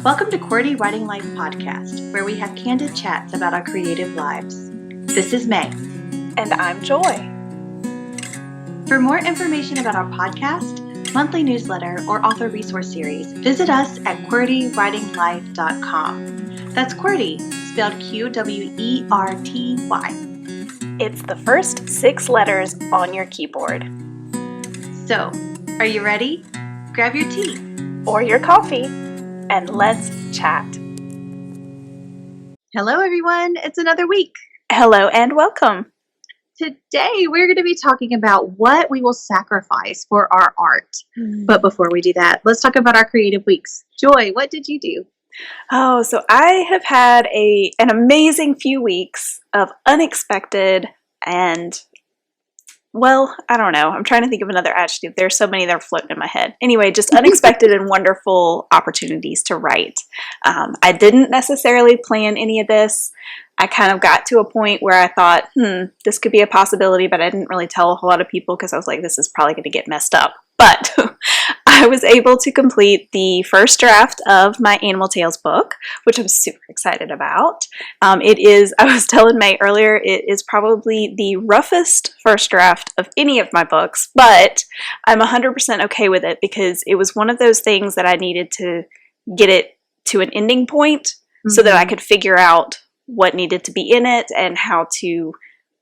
Welcome to QWERTY Writing Life Podcast, where we have candid chats about our creative lives. This is May. And I'm Joy. For more information about our podcast, monthly newsletter, or author resource series, visit us at QWERTYWritingLife.com. That's QWERTY, spelled QWERTY. It's the first 6 letters on your keyboard. So, are you ready? Grab your tea. Or your coffee, and let's chat. Hello, everyone. It's another week. Hello and welcome. Today, we're going to be talking about what we will sacrifice for our art. But before we do that, let's talk about our creative weeks. Joy, what did you do? Oh, so I have had an amazing few weeks of unexpected and, well, I don't know. I'm trying to think of another adjective. There's so many that are floating in my head. Anyway, just unexpected and wonderful opportunities to write. I didn't necessarily plan any of this. I kind of got to a point where I thought, this could be a possibility, but I didn't really tell a whole lot of people because I was like, this is probably going to get messed up. But I was able to complete the first draft of my Animal Tales book, which I'm super excited about. I was telling May earlier, it is probably the roughest first draft of any of my books, but I'm 100% okay with it because it was one of those things that I needed to get it to an ending point so that I could figure out what needed to be in it and how to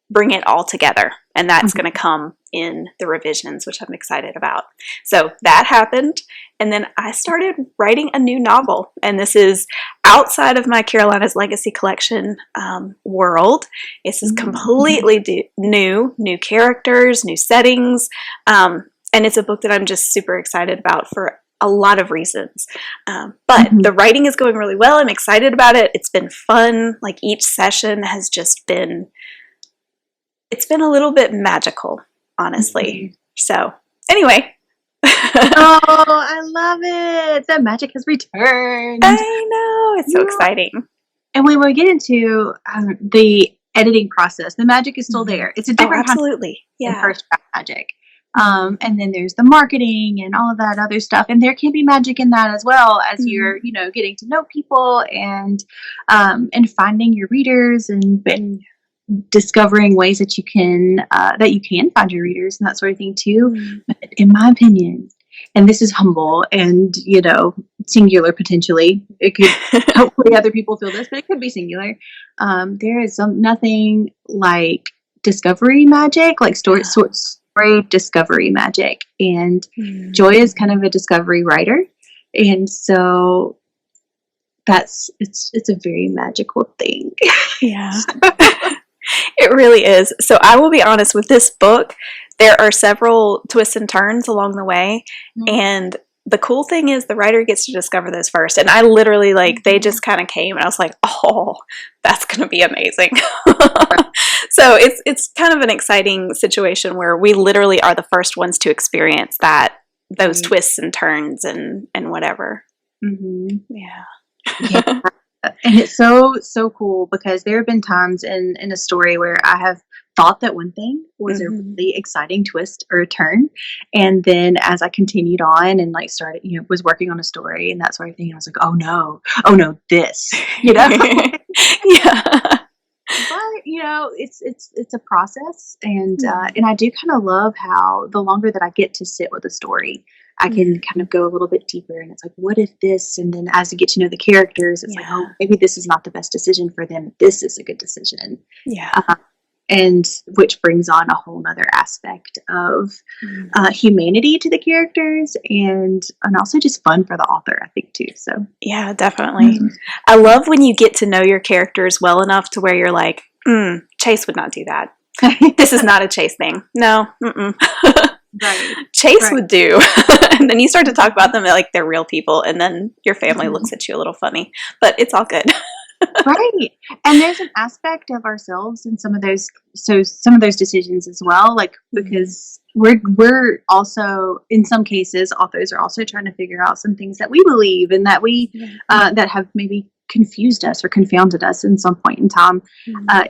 bring it all together. And that's going to come in the revisions, which I'm excited about. So that happened. And then I started writing a new novel. And this is outside of my Carolina's Legacy Collection world. This is completely new characters, new settings. And it's a book that I'm just super excited about for a lot of reasons. But the writing is going really well. I'm excited about it. It's been fun. Like each session has just been, it's been a little bit magical, honestly. So anyway. Oh, I love it. The magic has returned. I know. It's so exciting. And when we get into the editing process, the magic is still there. It's a different absolutely. Kind of first draft magic. And then there's the marketing and all of that other stuff. And there can be magic in that as well as you're, getting to know people and finding your readers and discovering ways that you can find your readers and that sort of thing too. But in my opinion, and this is humble and, singular potentially, it could, hopefully other people feel this, but it could be singular. There is nothing like discovery magic, like story discovery magic. And Joy is kind of a discovery writer. And so it's a very magical thing. Yeah. It really is. So I will be honest with this book. There are several twists and turns along the way. And the cool thing is the writer gets to discover those first. And I literally, they just kind of came and I was like, oh, that's going to be amazing. So it's kind of an exciting situation where we literally are the first ones to experience those twists and turns and whatever. Yeah. And it's so cool because there have been times in a story where I have thought that one thing was a really exciting twist or a turn. And then as I continued on and started, was working on a story and that sort of thing, I was like, oh no, this, Yeah. But it's a process, and I do kind of love how the longer that I get to sit with a story, I can kind of go a little bit deeper, and it's like, what if this? And then as you get to know the characters, it's like, oh, maybe this is not the best decision for them. This is a good decision. Yeah. And which brings on a whole nother aspect of humanity to the characters and also just fun for the author, I think, too. So yeah, definitely. I love when you get to know your characters well enough to where you're like, Chase would not do that. This is not a Chase thing. No. Right. Chase would do. And then you start to talk about them like they're real people, and then your family looks at you a little funny, but it's all good. Right. And there's an aspect of ourselves in some of those decisions as well, because we're also, in some cases, authors are also trying to figure out some things that we believe and that we that have maybe confused us or confounded us in some point in time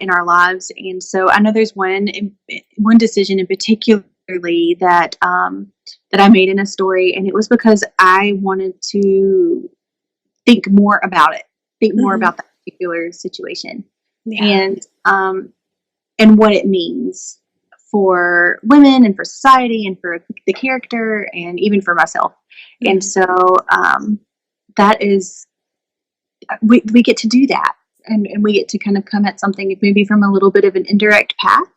in our lives. And so I know there's one decision in particular that I made in a story, and it was because I wanted to think more about it, think more Mhm. about that particular situation, Yeah. and what it means for women and for society and for the character and even for myself. And Mhm. so that is, we get to do that, and we get to kind of come at something maybe from a little bit of an indirect path,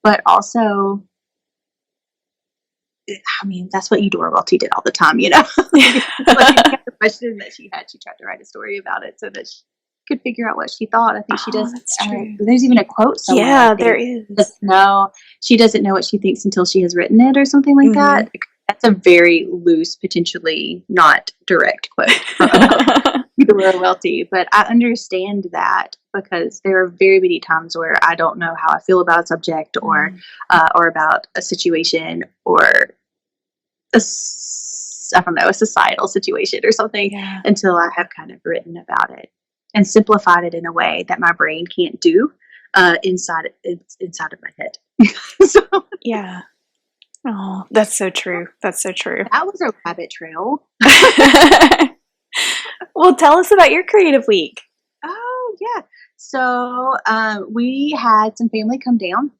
but also, I mean, that's what Eudora Welty did all the time, you know? Like any kind of question that she had, she tried to write a story about it so that she could figure out what she thought. I think she Oh, does. that's true. There's even a quote somewhere, I Yeah, there think. is. No, she doesn't know what she thinks until she has written it or something like Mhm. that. That's a very loose, potentially not direct quote from Eudora Welty, but I understand that because there are very many times where I don't know how I feel about a subject or about a situation or I don't know, a societal situation or something Yeah. until I have kind of written about it and simplified it in a way that my brain can't do inside of my head. So Yeah. Oh, that's so true. That's so true. that was a rabbit trail. Well, tell us about your creative week. Oh yeah. So we had some family come down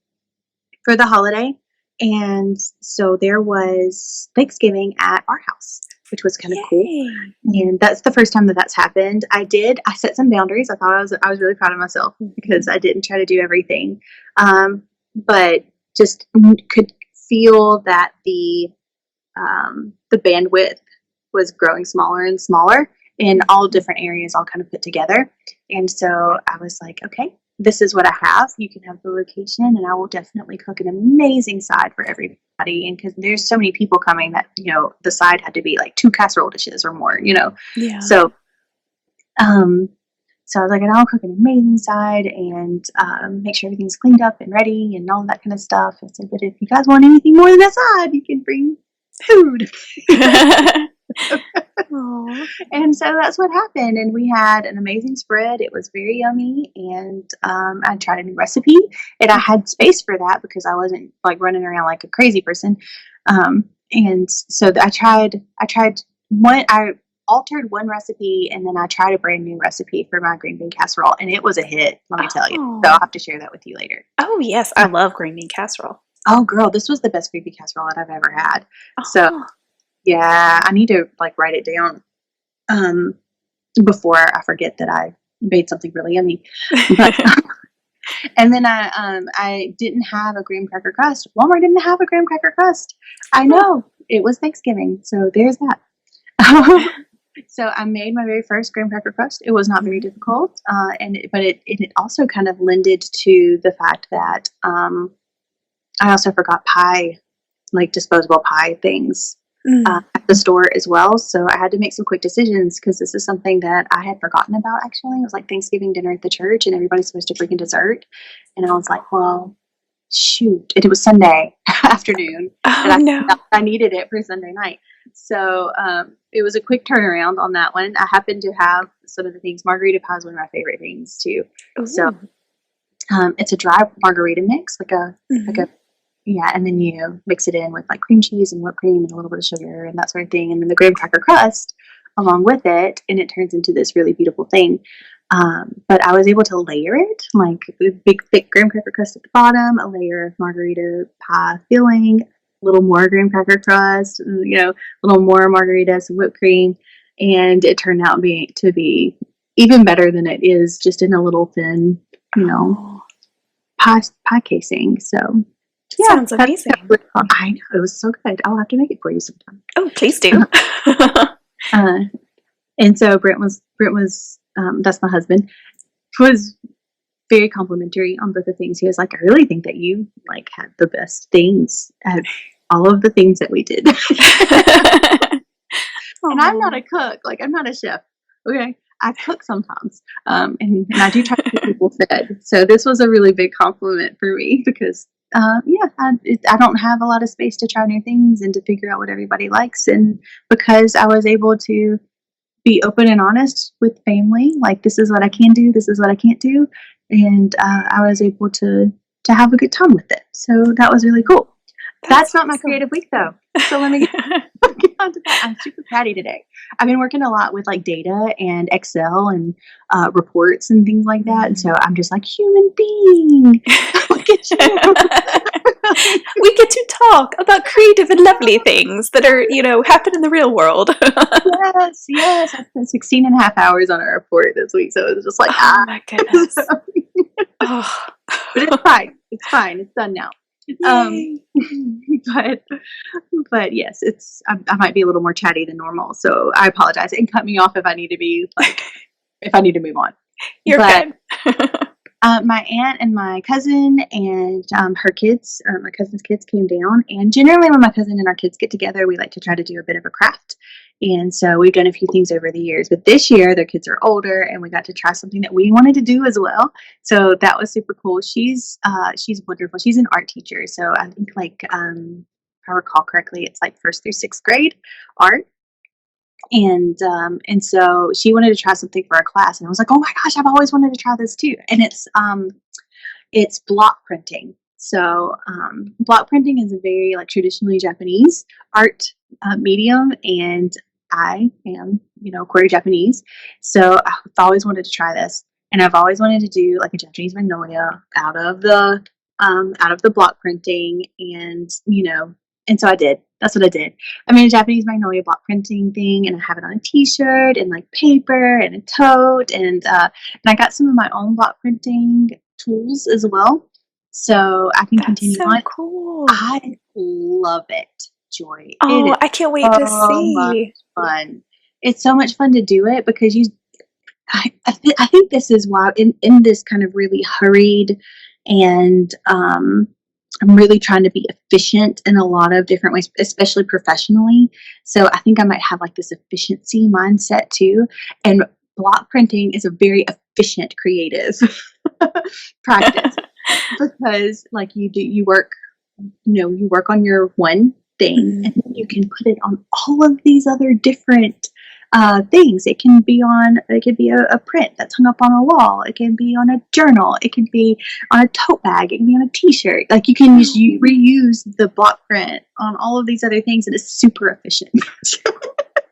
for the holiday, and so there was Thanksgiving at our house, which was kind of cool. Yay. And that's the first time that that's happened. I set some boundaries. I was really proud of myself because I didn't try to do everything, but just could feel that the bandwidth was growing smaller and smaller in all different areas, all kind of put together. And so I was like, okay, this is what I have. You can have the location, and I will definitely cook an amazing side for everybody. And because there's so many people coming that, you know, the side had to be like 2 casserole dishes or more, you know. Yeah. So, so I was like, and I'll cook an amazing side and make sure everything's cleaned up and ready and all that kind of stuff. I said, but if you guys want anything more than a side, you can bring food. And so that's what happened. And we had an amazing spread. It was very yummy. And I tried a new recipe. And I had space for that because I wasn't like running around like a crazy person. And so I altered one recipe, and then I tried a brand new recipe for my green bean casserole. And it was a hit, let me tell you. So I'll have to share that with you later. Oh, yes. I love green bean casserole. Oh, girl, this was the best green bean casserole that I've ever had. Oh. So, yeah, I need to like write it down before I forget that I made something really yummy. But, and then I didn't have a graham cracker crust. Walmart didn't have a graham cracker crust. I know, it was Thanksgiving, so there's that. So I made my very first graham cracker crust. It was not very difficult, but it also kind of lended to the fact that I also forgot pie, like disposable pie things at the store as well. So I had to make some quick decisions because this is something that I had forgotten about, actually. It was like Thanksgiving dinner at the church, and everybody's supposed to bring a dessert. And I was like, well, shoot. And it was Sunday afternoon. And I needed it for Sunday night. So it was a quick turnaround on that one. I happened to have some of the things. Margarita pie is one of my favorite things, too. Ooh. So it's a dry margarita mix, yeah, and then you mix it in with like cream cheese and whipped cream and a little bit of sugar and that sort of thing, and then the graham cracker crust along with it, and it turns into this really beautiful thing. But I was able to layer it, like a big thick graham cracker crust at the bottom, a layer of margarita pie filling, a little more graham cracker crust, you know, a little more margarita, some whipped cream, and it turned out to be even better than it is just in a little thin, you know, pie casing. So. Yeah, sounds amazing. I know, it was so good. I'll have to make it for you sometime. Oh, please do. And so Brent was that's my husband, was very complimentary on both the things. He was like, I really think that you like had the best things at all of the things that we did. And I'm not a cook, like I'm not a chef. Okay. I cook sometimes. And I do try to keep people fed. So this was a really big compliment for me because I don't have a lot of space to try new things and to figure out what everybody likes. And because I was able to be open and honest with family, like this is what I can do, this is what I can't do, and I was able to have a good time with it. So that was really cool. That's not my creative week though. So let me get on to that. I'm super pratty today. I've been working a lot with like data and Excel and reports and things like that. And so I'm just like, human being, look at you. We get to talk about creative and lovely things that are, happen in the real world. Yes. I spent 16 and a half hours on a report this week. So it was just like, oh my goodness. Oh. But it's fine. It's fine. It's done now. But yes, I might be a little more chatty than normal, so I apologize and cut me off if I need to be like if I need to move on. You're good. My aunt and my cousin and her kids, my cousin's kids came down, and generally when my cousin and our kids get together, we like to try to do a bit of a craft. And so we've done a few things over the years, but this year their kids are older and we got to try something that we wanted to do as well. So that was super cool. She's wonderful. She's an art teacher. So I think like, if I recall correctly, it's like 1st through 6th grade art. And so she wanted to try something for our class, and I was like, oh my gosh, I've always wanted to try this too. And it's block printing. So block printing is a very like traditionally Japanese art medium, and I am, quarter Japanese. So I've always wanted to try this, and I've always wanted to do like a Japanese magnolia out of the block printing, and and so I did. That's what I did. I made a Japanese magnolia block printing thing, and I have it on a T-shirt and like paper and a tote, and I got some of my own block printing tools as well, so I can continue so on. Cool. I love it, Joy. Oh, I can't wait to see. Fun. It's so much fun to do it because I think this is why in this kind of really hurried and I'm really trying to be efficient in a lot of different ways, especially professionally. So I think I might have like this efficiency mindset too. And block printing is a very efficient creative practice because like you work on your one thing, and then you can put it on all of these other different things. It could be a print that's hung up on a wall. It can be on a journal. It can be on a tote bag. It can be on a T-shirt. Like you can just reuse the block print on all of these other things, and it's super efficient.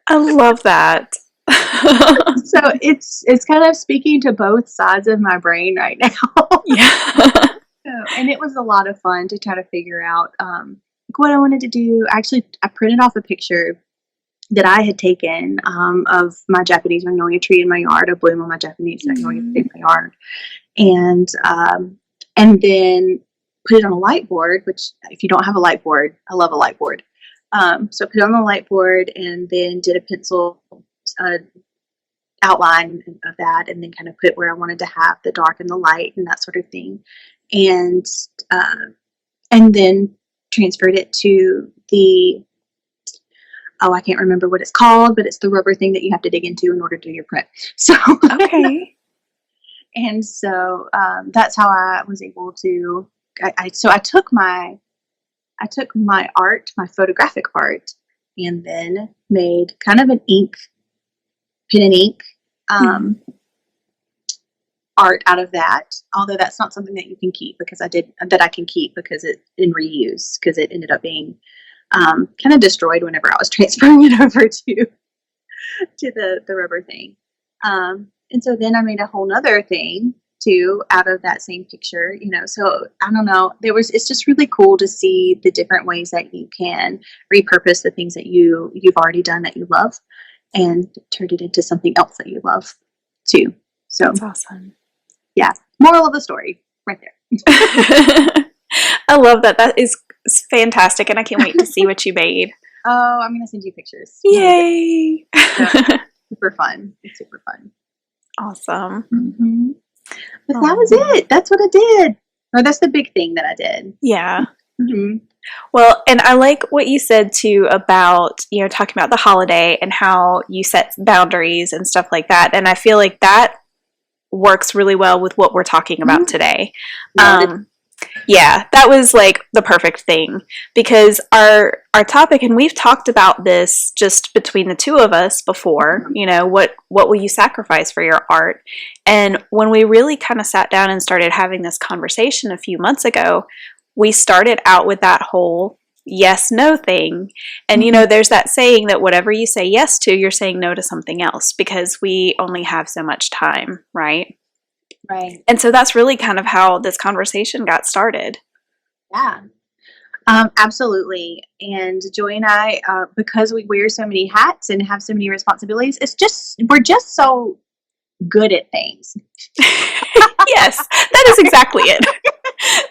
I love that. So it's kind of speaking to both sides of my brain right now. Yeah. And it was a lot of fun to try to figure out what I wanted to do. Actually, I printed off a picture that I had taken of my Japanese magnolia tree in my yard, a bloom on my Japanese magnolia tree in my yard, and then put it on a light board. Which, if you don't have a light board, I love a light board. So put it on the light board, and then did a pencil outline of that, and then kind of put where I wanted to have the dark and the light and that sort of thing, and then transferred it to the I can't remember what it's called, but it's the rubber thing that you have to dig into in order to do your print. So okay. And so that's how I was able to. I took my art, my photographic art, and then made kind of an pen and ink art out of that. Although that's not something that you can keep because I can keep because it in reuse, because it ended up being kind of destroyed whenever I was transferring it over to the rubber thing. And so then I made a whole nother thing too out of that same picture, so I don't know, it's just really cool to see the different ways that you can repurpose the things that you've already done that you love and turn it into something else that you love too. So that's awesome. Yeah. Moral of the story right there. I love that. That is fantastic, and I can't wait to see what you made. Oh, I'm gonna send you pictures. Yay! Super fun. It's super fun. Awesome. Mm-hmm. But that was it. That's what I did. Or that's the big thing that I did. Yeah. Mm-hmm. Well, and I like what you said too about, talking about the holiday and how you set boundaries and stuff like that. And I feel like that works really well with what we're talking about today. Yeah, that was like the perfect thing, because our topic, and we've talked about this just between the two of us before, what will you sacrifice for your art? And when we really kind of sat down and started having this conversation a few months ago, we started out with that whole yes, no thing. And, you know, there's that saying that whatever you say yes to, you're saying no to something else because we only have so much time, right? Right. And so that's really kind of how this conversation got started. Yeah. Absolutely. And Joy and I, because we wear so many hats and have so many responsibilities, we're just so good at things. Yes, that is exactly it.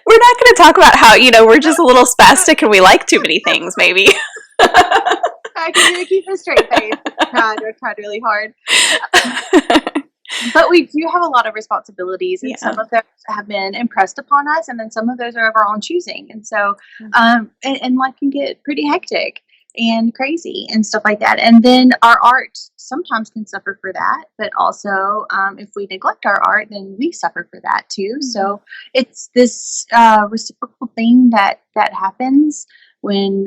We're not going to talk about how, you know, we're just a little spastic and we like too many things, maybe. I can keep a straight face. I tried really hard. But we do have a lot of responsibilities, and some of those have been impressed upon us, and then some of those are of our own choosing. And so, and life can get pretty hectic and crazy and stuff like that. And then our art sometimes can suffer for that, but also if we neglect our art, then we suffer for that too. So it's this reciprocal thing that happens when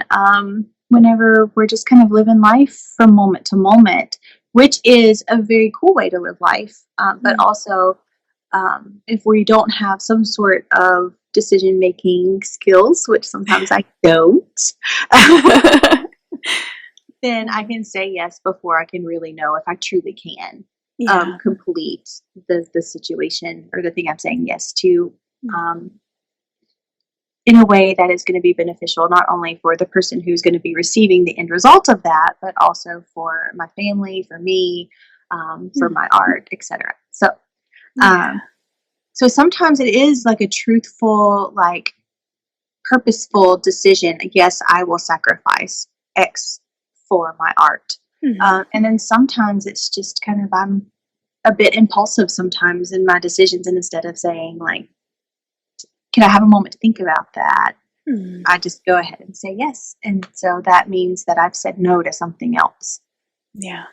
whenever we're just kind of living life from moment to moment, which is a very cool way to live life. But also, if we don't have some sort of decision-making skills, which sometimes I don't, then I can say yes before I can really know if I truly can complete the situation or the thing I'm saying yes to in a way that is going to be beneficial, not only for the person who's going to be receiving the end result of that, but also for my family, for me, for my art, etc. So, so sometimes it is like a truthful, like purposeful decision. Yes, I will sacrifice X for my art. And then sometimes it's just kind of, I'm a bit impulsive sometimes in my decisions. And instead of saying like, can I have a moment to think about that? I just go ahead and say yes. And so that means that I've said no to something else. Yeah.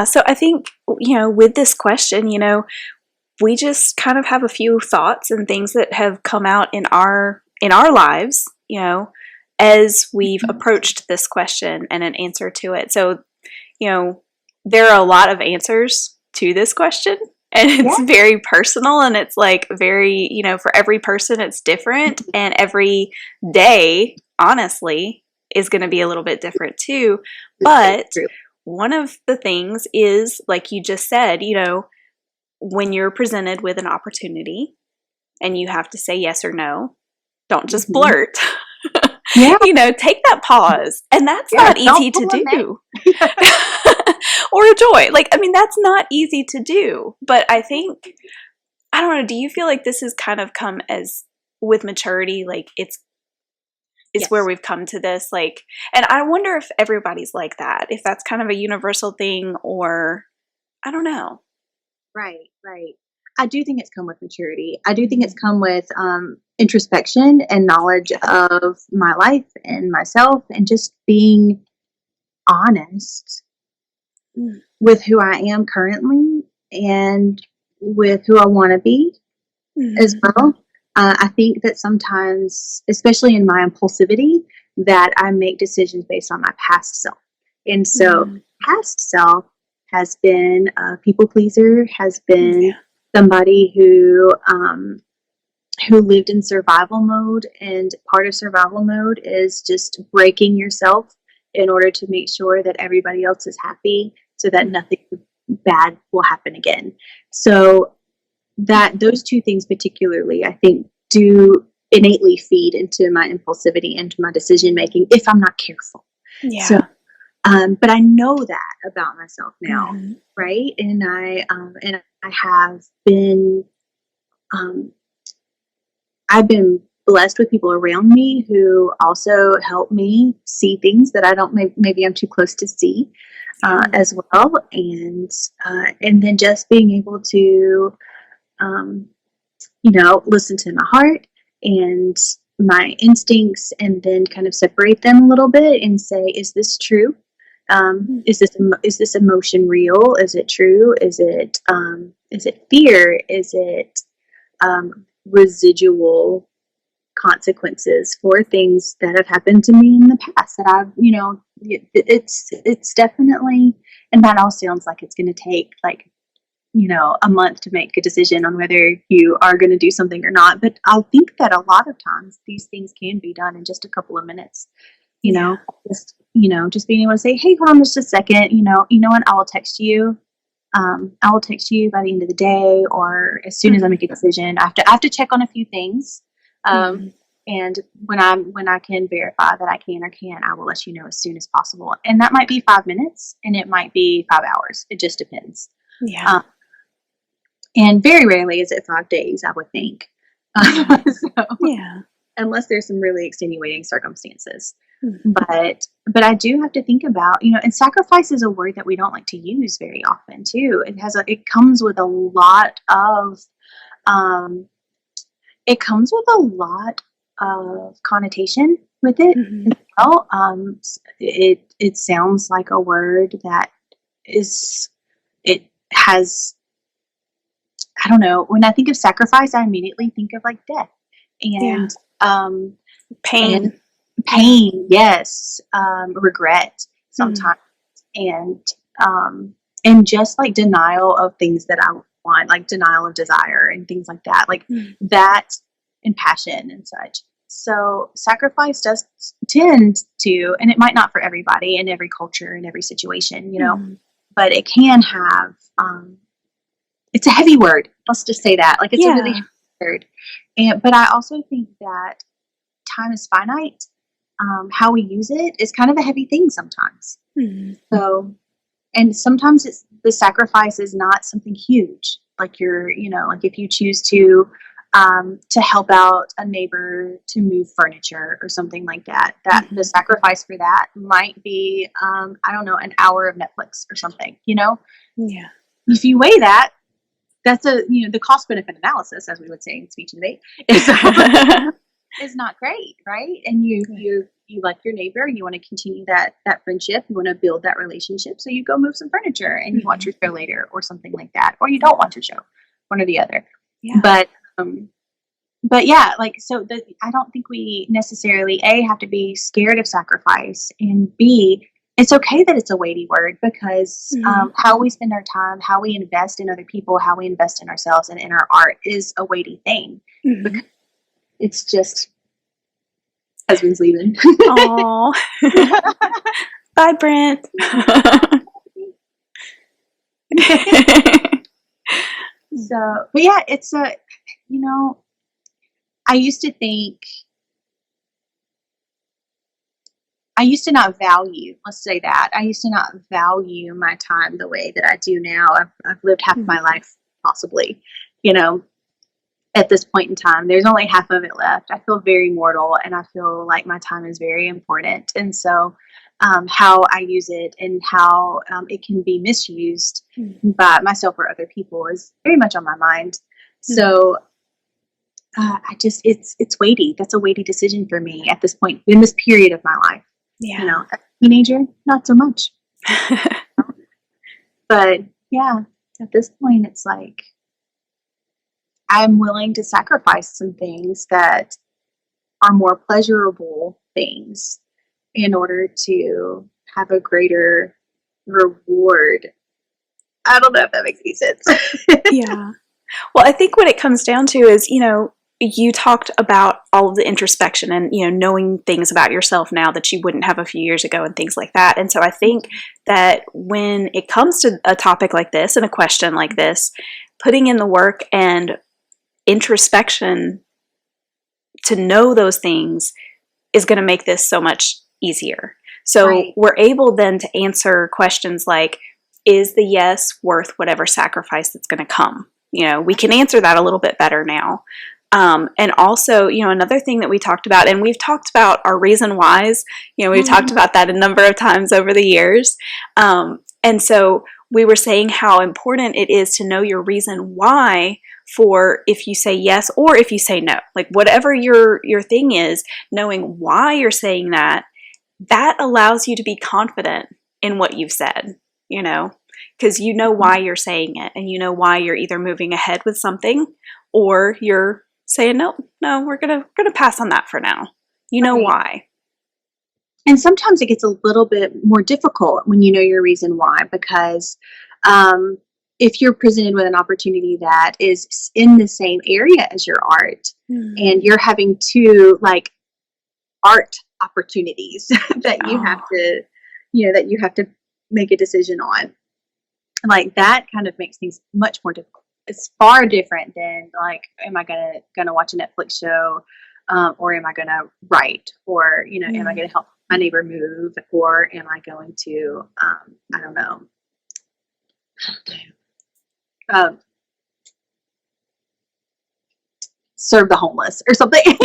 So I think, you know, with this question, you know, we just kind of have a few thoughts and things that have come out in our lives, you know, as we've approached this question and an answer to it. So, you know, there are a lot of answers to this question. And it's very personal, and it's like very, you know, for every person it's different, and every day, honestly, is going to be a little bit different too. But one of the things is, like you just said, you know, when you're presented with an opportunity and you have to say yes or no, don't just blurt. You know, take that pause. And that's not easy to do. Or a Joy. Like, I mean, that's not easy to do. But I think, I don't know, do you feel like this has kind of come as with maturity? Like, it's where we've come to this. Like, and I wonder if everybody's like that, if that's kind of a universal thing, or I don't know. Right. I do think it's come with maturity. I do think it's come with introspection and knowledge of my life and myself, and just being honest with who I am currently and with who I want to be as well. I think that sometimes, especially in my impulsivity, that I make decisions based on my past self. And so past self has been a people pleaser, has been somebody who lived in survival mode, and part of survival mode is just breaking yourself in order to make sure that everybody else is happy, so that nothing bad will happen again. So that those two things particularly, I think, do innately feed into my impulsivity, into my decision making, if I'm not careful. So, but I know that about myself now, right? And I have been, I've been blessed with people around me who also help me see things that I don't, maybe I'm too close to see as well. And then just being able to, you know, listen to my heart and my instincts, and then kind of separate them a little bit and say, is this true? Is this emotion real? Is it true? Is it fear? Is it residual consequences for things that have happened to me in the past that I've, you know, it's definitely, and that all sounds like it's going to take like a month to make a decision on whether you are going to do something or not. But I think that a lot of times these things can be done in just a couple of minutes. Yeah. Just being able to say, "Hey, hold on just a second. What? I will text you. I will text you by the end of the day, or as soon as I make a decision. I have to check on a few things, and when I can verify that I can or can't, I will let you know as soon as possible. And that might be 5 minutes, and it might be 5 hours. It just depends. Yeah. And very rarely is it 5 days, I would think. So, Yeah. unless there's some really extenuating circumstances. But I do have to think about, and sacrifice is a word that we don't like to use very often too. It comes with a lot of connotation with it as well. It sounds like a word that it has, I don't know, when I think of sacrifice, I immediately think of like death and pain. Pain, yes. Regret sometimes, and just like denial of things that I want, like denial of desire and things like that, like that, and passion and such. So sacrifice does tend to, and it might not for everybody in every culture in every situation, but it can have. It's a heavy word. Let's just say that, like it's a really heavy word, but I also think that time is finite. How we use it is kind of a heavy thing sometimes. So, and sometimes the sacrifice is not something huge. Like like if you choose to help out a neighbor to move furniture or something like that, the sacrifice for that might be, I don't know, an hour of Netflix or something, Yeah. If you weigh that, that's the cost benefit analysis, as we would say in speech and debate, is not great, right? And you like your neighbor, you want to continue that friendship, you want to build that relationship, so you go move some furniture and you watch your show later or something like that, or you don't watch your show, one or the other. But yeah, like, so I don't think we necessarily have to be scared of sacrifice, and B, it's okay that it's a weighty word, because how we spend our time, how we invest in other people, how we invest in ourselves and in our art is a weighty thing. Because it's just, husband's leaving. Oh, bye, Brent. So, but yeah, it's I used to not value, let's say that. I used to not value my time the way that I do now. I've lived half of my life, possibly, at this point in time. There's only half of it left. I feel very mortal, and I feel like my time is very important. And so how I use it and how it can be misused by myself or other people is very much on my mind. So it's weighty. That's a weighty decision for me at this point, in this period of my life. As a teenager, not so much. But yeah, at this point, it's like, I'm willing to sacrifice some things that are more pleasurable things in order to have a greater reward. I don't know if that makes any sense. Yeah. Well, I think what it comes down to is, you talked about all of the introspection and, knowing things about yourself now that you wouldn't have a few years ago and things like that. And so I think that when it comes to a topic like this and a question like this, putting in the work and introspection to know those things is going to make this so much easier. So we're able then to answer questions like, is the yes worth whatever sacrifice that's going to come? We can answer that a little bit better now. And also, another thing that we talked about, and we've talked about our reason whys, we've talked about that a number of times over the years. And so we were saying how important it is to know your reason why for if you say yes or if you say no. Like whatever your thing is, knowing why you're saying that allows you to be confident in what you've said, because you know why you're saying it, and you know why you're either moving ahead with something or you're saying no, we're gonna pass on that for now. Why. And sometimes it gets a little bit more difficult when you know your reason why, because if you're presented with an opportunity that is in the same area as your art, and you're having two like art opportunities that you have to, that you have to make a decision on, like that kind of makes things much more difficult. It's far different than like, am I gonna watch a Netflix show, or am I gonna write, or am I gonna help my neighbor move, or am I going to, I don't know, serve the homeless or something. It's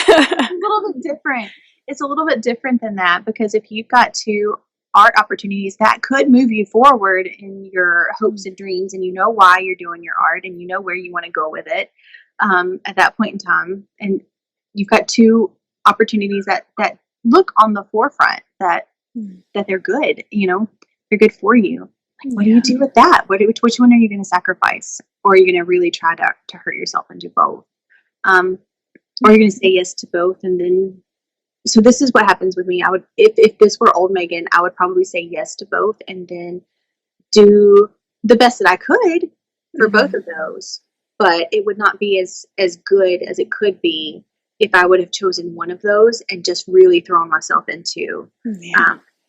a little bit different. It's a little bit different than that, because if you've got two art opportunities that could move you forward in your hopes and dreams, and you know why you're doing your art, and you know where you want to go with it, at that point in time, and you've got two opportunities that look on the forefront that they're good, they're good for you. Like, what do you do with that? Which one are you going to sacrifice? Or are you going to really try to hurt yourself and do both? Or you're going to say yes to both, and then, so this is what happens with me. I would, if this were old Megan, I would probably say yes to both, and then do the best that I could for both of those. But it would not be as good as it could be if I would have chosen one of those and just really thrown myself into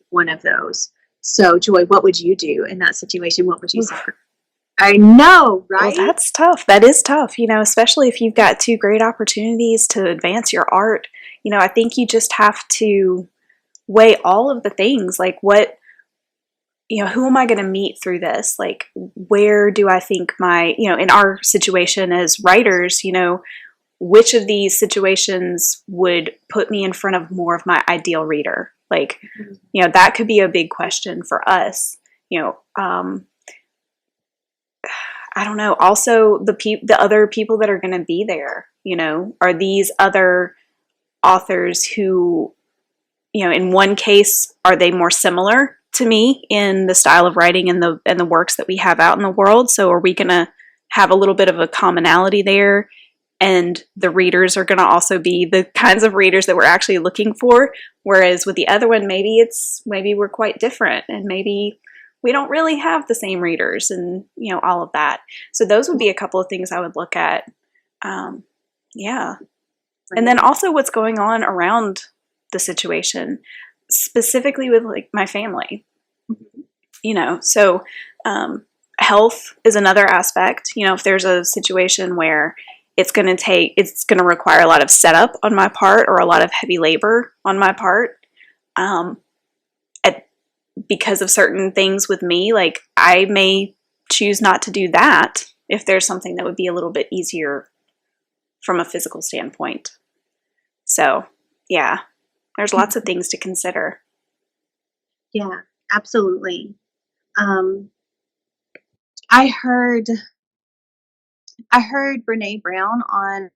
one of those. So, Joy, what would you do in that situation? What would you sacrifice? I know, right? Well, that's tough. That is tough, especially if you've got two great opportunities to advance your art. I think you just have to weigh all of the things, like what, who am I going to meet through this? Like, where do I think my, in our situation as writers, which of these situations would put me in front of more of my ideal reader? Like, that could be a big question for us, I don't know. Also, the other people that are going to be there, are these other authors who, in one case, are they more similar to me in the style of writing and the works that we have out in the world? So are we going to have a little bit of a commonality there? And the readers are going to also be the kinds of readers that we're actually looking for. Whereas with the other one, maybe we're quite different, and maybe we don't really have the same readers, and all of that. So those would be a couple of things I would look at. Yeah. And then also what's going on around the situation, specifically with like my family, so health is another aspect. If there's a situation where it's going to require a lot of setup on my part, or a lot of heavy labor on my part, because of certain things with me, like I may choose not to do that if there's something that would be a little bit easier from a physical standpoint. So, yeah, there's lots of things to consider. Yeah, absolutely. I heard Brene Brown on,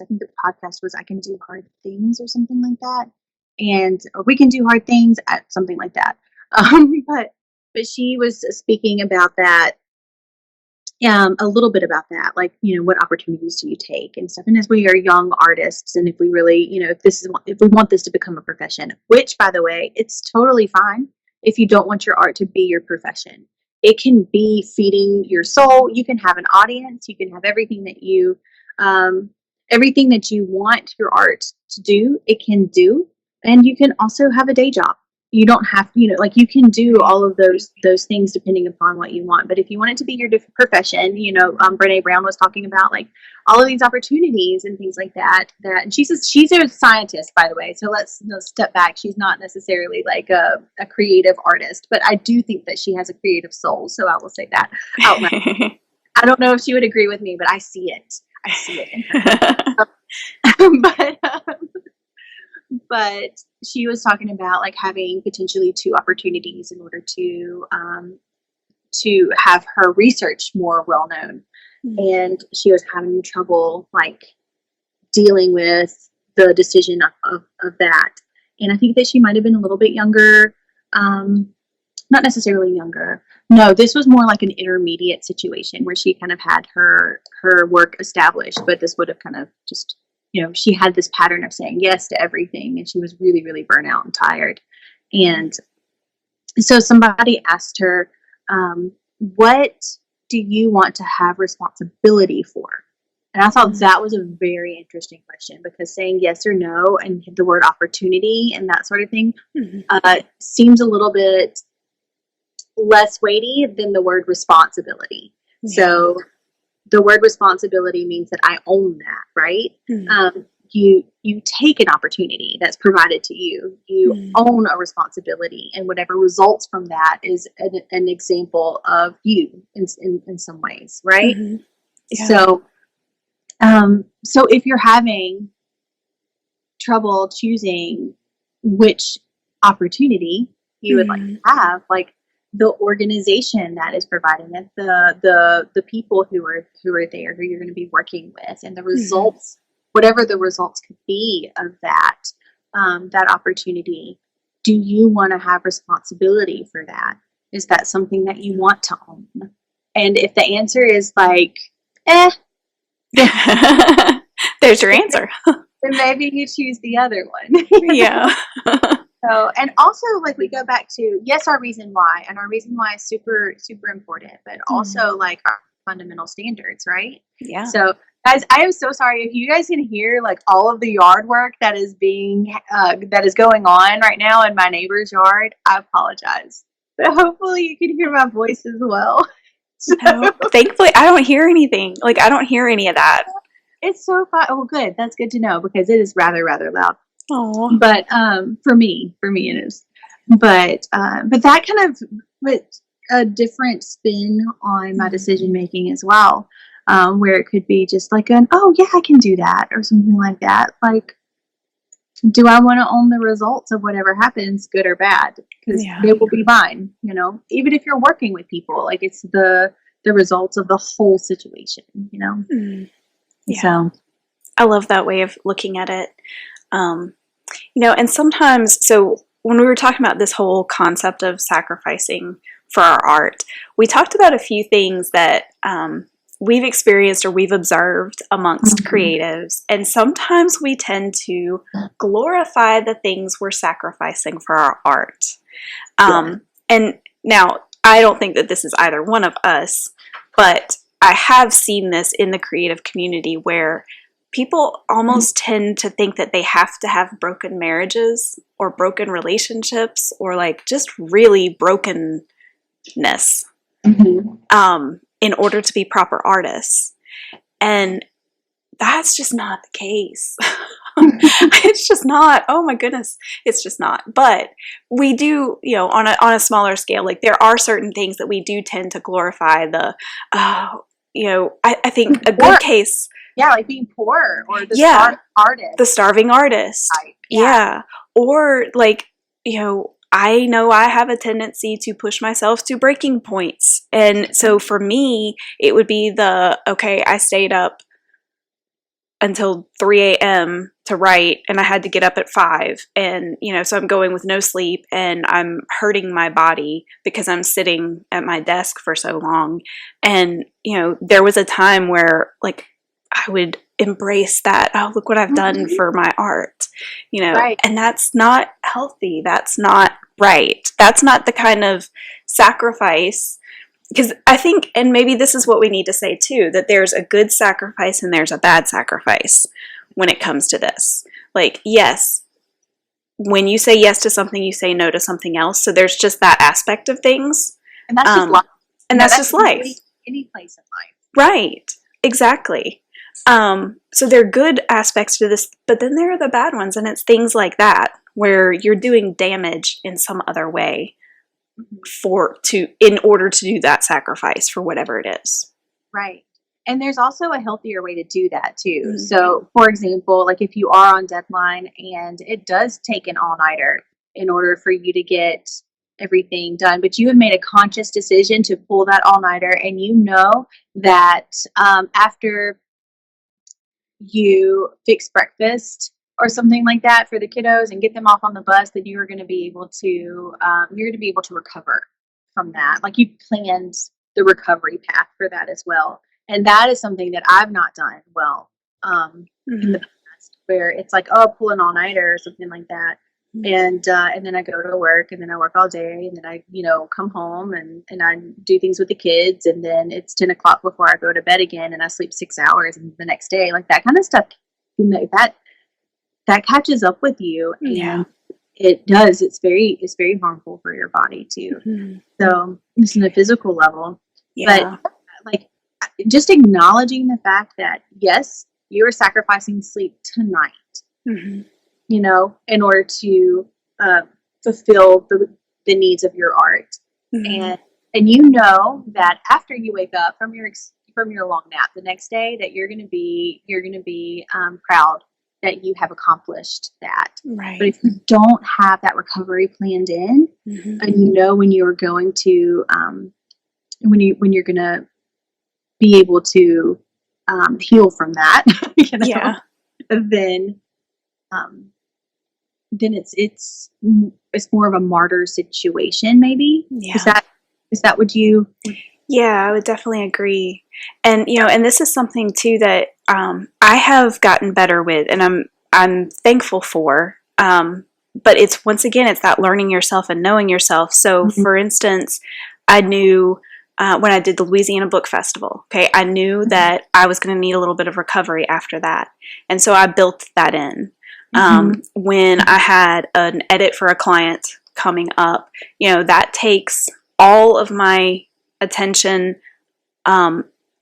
I think the podcast was I Can Do Hard Things or something like that. Or We Can Do Hard Things at something like that. But she was speaking about that, a little bit about that, like, what opportunities do you take and stuff. And as we are young artists, and if we really, if we want this to become a profession, which, by the way, it's totally fine if you don't want your art to be your profession. It can be feeding your soul. You can have an audience. You can have everything that you want your art to do. It can do, and you can also have a day job. You don't have, like, you can do all of those things depending upon what you want. But if you want it to be your profession, Brene Brown was talking about like all of these opportunities and things like that. And she's a scientist, by the way. So let's step back. She's not necessarily like a creative artist, but I do think that she has a creative soul. So I will say that out loud. I don't know if she would agree with me, but I see it. I see it in her. But she was talking about like having potentially two opportunities in order to have her research more well known. And she was having trouble like dealing with the decision of that. And I think that she might have been a little bit younger, not necessarily younger. No, this was more like an intermediate situation where she kind of had her work established, but this would have kind of just, she had this pattern of saying yes to everything, and she was really, really burnt out and tired. And so somebody asked her, what do you want to have responsibility for? And I thought that was a very interesting question, because saying yes or no and the word opportunity and that sort of thing seems a little bit less weighty than the word responsibility. Yeah. So the word responsibility means that I own that, right? You take an opportunity that's provided to you. You own a responsibility, and whatever results from that is an example of you in some ways, right? Yeah. So if you're having trouble choosing which opportunity you would like to have, like the organization that is providing it, the people who are there, who you're going to be working with, and the results, whatever the results could be of that opportunity, do you want to have responsibility for that? Is that something that you want to own? And if the answer is like, there's your answer. then maybe you choose the other one. Yeah. So, and also, like, we go back to, yes, our reason why, and our reason why is super, super important, but also like our fundamental standards, right? Yeah. So, guys, I am so sorry if you guys can hear like all of the yard work that is going on right now in my neighbor's yard. I apologize. So hopefully you can hear my voice as well. No, thankfully, I don't hear anything. Like, I don't hear any of that. It's so fun. Oh, good. That's good to know, because it is rather, rather loud. Oh, But for me it is. But that kind of put a different spin on my decision making as well, where it could be just like oh yeah, I can do that, or something like that. Like, do I want to own the results of whatever happens, good or bad? Because they will be mine, even if you're working with people, like, it's the results of the whole situation, Yeah. So I love that way of looking at it. And sometimes, so when we were talking about this whole concept of sacrificing for our art, we talked about a few things that we've experienced or we've observed amongst creatives. And sometimes we tend to glorify the things we're sacrificing for our art. And now, I don't think that this is either one of us, but I have seen this in the creative community where people almost tend to think that they have to have broken marriages or broken relationships or like just really brokenness in order to be proper artists. And that's just not the case. It's just not. Oh my goodness. It's just not. But we do, on a smaller scale, like, there are certain things that we do tend to glorify. I think a good case. Yeah, like being poor, or the starving artist. The starving artist. Right. Yeah. Or like, I know I have a tendency to push myself to breaking points. And so for me, it would be okay, I stayed up until 3 a.m. to write, and I had to get up at 5. And, so I'm going with no sleep, and I'm hurting my body because I'm sitting at my desk for so long. And, there was a time where, like, I would embrace that. Oh, look what I've done for my art, right. And that's not healthy. That's not right. That's not the kind of sacrifice. Because I think, and maybe this is what we need to say too, that there's a good sacrifice and there's a bad sacrifice when it comes to this. Like, yes, when you say yes to something, you say no to something else. So there's just that aspect of things. And that's just life. And that's just life. Any place in life. Right. Exactly. So there are good aspects to this, but then there are the bad ones, and it's things like that where you're doing damage in some other way in order to do that sacrifice for whatever it is. Right. And there's also a healthier way to do that too. So, for example, like, if you are on deadline and it does take an all-nighter in order for you to get everything done, but you have made a conscious decision to pull that all-nighter, and that after you fix breakfast or something like that for the kiddos and get them off on the bus, that you're going to be able to recover from that. Like, you planned the recovery path for that as well. And that is something that I've not done well in the past, where it's like, oh, pull an all-nighter or something like that. And then I go to work, and then I work all day, and then I, come home, and I do things with the kids, and then it's 10 o'clock before I go to bed again, and I sleep 6 hours, and the next day, like that kind of stuff, that catches up with you, Yeah. and it does. It's very harmful for your body too. Mm-hmm. So it's on a physical level, Yeah. but like just acknowledging the fact that yes, you are sacrificing sleep tonight, Mm-hmm. in order to fulfill the needs of your art. Mm-hmm. And that after you wake up from your long nap the next day, that you're gonna be proud that you have accomplished that. Right. But if you don't have that recovery planned in, Mm-hmm. and when you're going to when you're gonna be able to heal from that, Yeah. then um, then it's more of a martyr situation, maybe. Yeah. Is that what you? Yeah, I would definitely agree. And and this is something too that I have gotten better with, and I'm thankful for. But it's once again, it's that learning yourself and knowing yourself. So, for instance, I knew when I did the Louisiana Book Festival. Okay, I knew that I was going to need a little bit of recovery after that, and so I built that in. When I had an edit for a client coming up, that takes all of my attention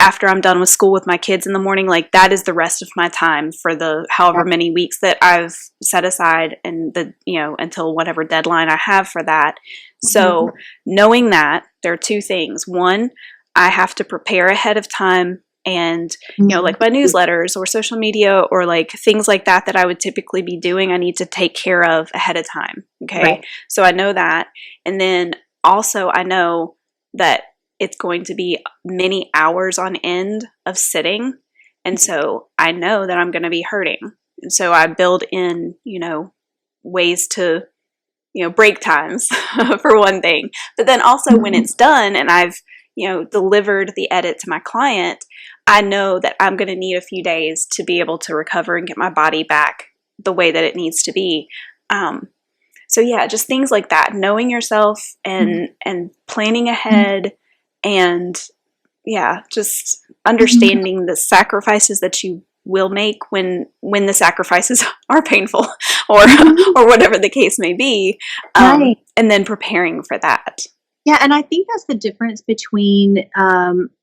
after I'm done with school with my kids in the morning. Like that is the rest of my time for the however many weeks that I've set aside, and until whatever deadline I have for that. So knowing that, there are two things. One, I have to prepare ahead of time, and like my newsletters or social media or like things like that I would typically be doing, I need to take care of ahead of time. Okay. Right. So I know that. And then also I know that it's going to be many hours on end of sitting. And so I know that I'm going to be hurting. And so I build in, ways to, break times for one thing. But then also when it's done and I've, delivered the edit to my client, I know that I'm going to need a few days to be able to recover and get my body back the way that it needs to be. So yeah, just things like that, knowing yourself and planning ahead, and yeah, just understanding the sacrifices that you will make when the sacrifices are painful or whatever the case may be, Right. and then preparing for that. Yeah, and I think that's the difference between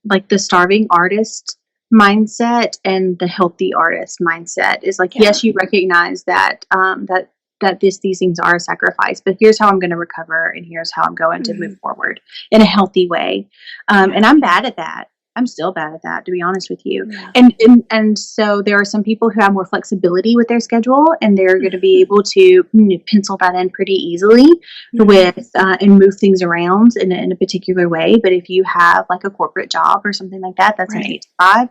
like the starving artist mindset and the healthy artist mindset. Is like, yes, you recognize that these things are a sacrifice, but here's how I'm going to recover, and here's how I'm going to move forward in a healthy way. And I'm bad at that. I'm still bad at that, to be honest with you. Yeah. And so there are some people who have more flexibility with their schedule, and they're going to be able to pencil that in pretty easily with and move things around in a particular way. But if you have like a corporate job or something like that, that's an 8 to 5.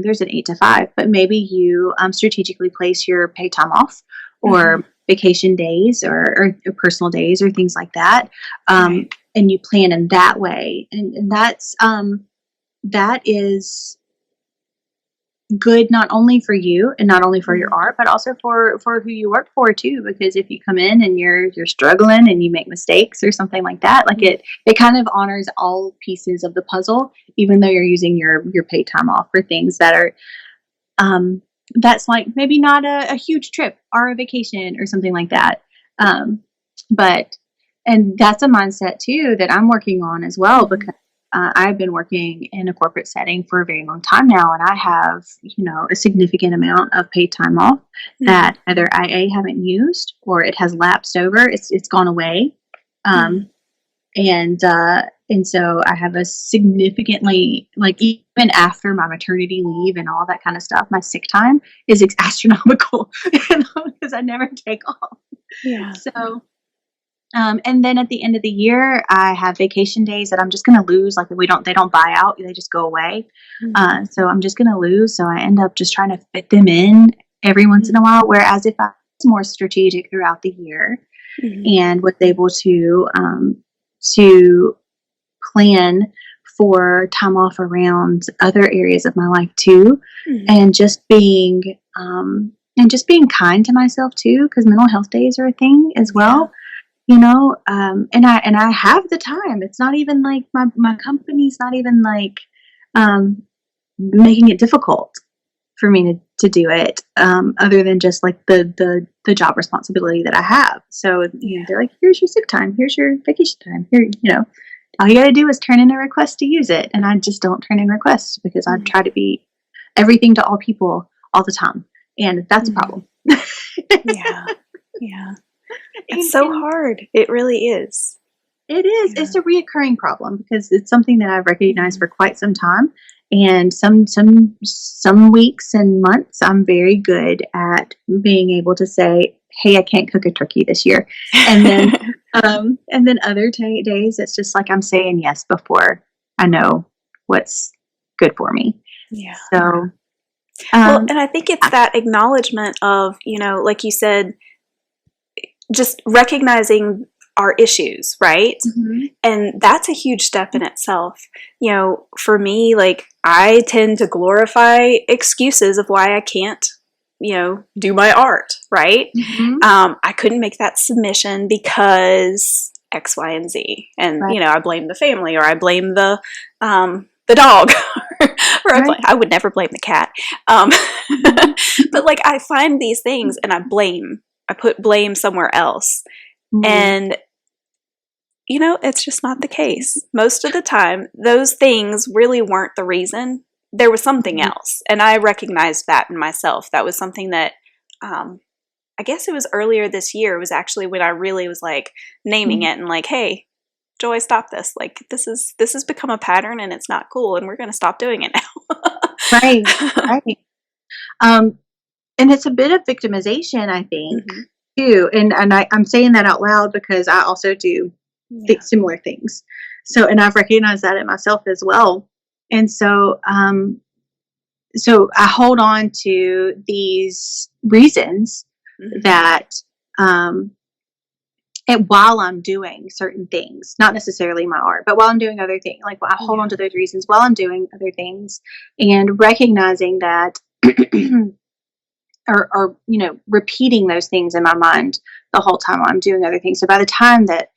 There's an 8 to 5, but maybe you strategically place your paid time off or vacation days or personal days or things like that, and you plan in that way, and that is good not only for you and not only for your art, but also for who you work for too. Because if you come in and you're struggling and you make mistakes or something like that, like it kind of honors all pieces of the puzzle, even though you're using your paid time off for things that are that's like maybe not a huge trip or a vacation or something like that. And that's a mindset too that I'm working on as well, because I've been working in a corporate setting for a very long time now, and I have, a significant amount of paid time off that either I haven't used or it has lapsed over. It's gone away. And so I have a significantly, like, even after my maternity leave and all that kind of stuff, my sick time is astronomical because I never take off. Yeah. So, and then at the end of the year, I have vacation days that I'm just going to lose. Like they don't buy out, they just go away. So I'm just going to lose. So I end up just trying to fit them in every once in a while. Whereas if I was more strategic throughout the year and was able to plan for time off around other areas of my life too, and just being and just being kind to myself too, because mental health days are a thing as well. And I have the time. It's not even like my company's not even like making it difficult for me to do it, other than just like the job responsibility that I have. So they're like, here's your sick time, here's your vacation time, here, all you got to do is turn in a request to use it. And I just don't turn in requests because I try to be everything to all people all the time. And that's a problem. Yeah. It's so hard. It really is. It is. It's a reoccurring problem because it's something that I've recognized for quite some time. And some weeks and months, I'm very good at being able to say, "Hey, I can't cook a turkey this year," and then other days, it's just like I'm saying yes before I know what's good for me. Yeah. So, and I think it's that acknowledgement of, like you said, just recognizing our issues, right? Mm-hmm. And that's a huge step in itself. For me, like, I tend to glorify excuses of why I can't, do my art, right? Mm-hmm. I couldn't make that submission because X, Y, and Z. And, Right. I blame the family, or I blame the dog, or I would never blame the cat. But like, I find these things and I put blame somewhere else. Mm-hmm. And, it's just not the case. Most of the time, those things really weren't the reason. There was something else. And I recognized that in myself. That was something that, I guess it was earlier this year. It was actually when I really was like naming it and like, hey, Joy, stop this. Like, this has become a pattern and it's not cool. And we're going to stop doing it now. Right. And it's a bit of victimization, I think, too. And I'm saying that out loud because I also do similar things. So, and I've recognized that in myself as well. And so, so I hold on to these reasons that, while I'm doing certain things, not necessarily my art, but while I'm doing other things, like I hold on to those reasons while I'm doing other things, and recognizing that, or repeating those things in my mind the whole time while I'm doing other things. So by the time that